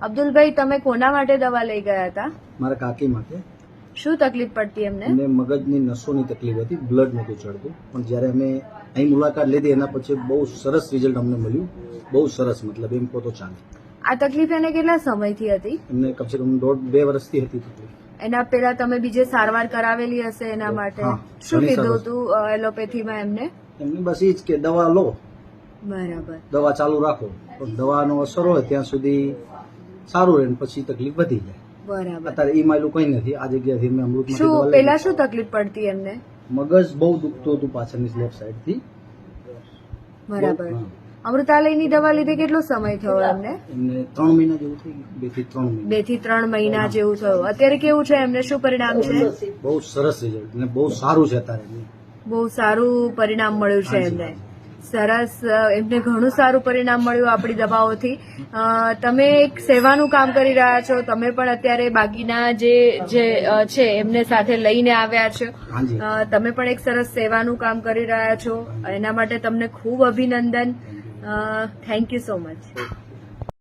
અબ્દુલભાઈ, તમે કોના માટે દવા લઈ ગયા હતા? મારા કાકી માટે. શું તકલીફ પડતી એમને? એમને મગજની નસોની તકલીફ હતી, બ્લડ નહોતું ચડતું. પણ જ્યારે અમે અહીં મુલાકાત લીધી એના પછી બહુ સરસ રિઝલ્ટ અમને મળ્યું. બહુ સરસ, મતલબ એમ કહો તો ચાલે. આ તકલીફ એને કેટલા સમયથી હતી? એમને કમસે કમ 1.5-2 વર્ષથી હતી તકલીફ. એના પહેલા તમે બીજે સારવાર કરાવેલી હશે એના માટે? હા, શું ઘણી કીધું સરસ. હતું એલોપેથીમાં એમને? એમને બસ એ જ કે દવા લો, બરાબર. દવા ચાલુ રાખો, પણ દવાનો અસર હોય ત્યાં સુધી સારું રહે, પછી તકલીફ વધી જાય. બરાબર. અત્યારે એ માયલું કઈ નથી. આ જગ્યાથી મેં અમૃતમાંથી શું દવા લઈ. પેલા શું તકલીફ પડતી એમને? મગજ બહુ દુખતું હતું પાછળની લેફ્ટ સાઈડ થી. બરાબર. હા. અમૃતાલયની દવા લીધે કેટલો સમય થયો એમને? એમને 3 મહિના જેવું થઈ ગયું. 2 થી 3 મહિના. 2 થી 3 મહિના જેવું થયું. અત્યારે કેવું છે એમને? શું પરિણામ છે? બહુ સરસ રિઝલ્ટ અને બહુ સારું છે અત્યારે. બહુ સારું પરિણામ મળ્યું છે એમને. સરસ. એમને ઘણું સારું પરિણામ મળ્યું આપણી દવાઓથી. તમે એક સેવાનું કામ કરી રહ્યા છો. તમે પણ અત્યારે બાકીના જે છે એમને સાથે લઈને આવ્યા છો. હાજી. તમે પણ એક સરસ સેવાનું કામ કરી રહ્યા છો. એના માટે તમને ખૂબ અભિનંદન. Thank you so much.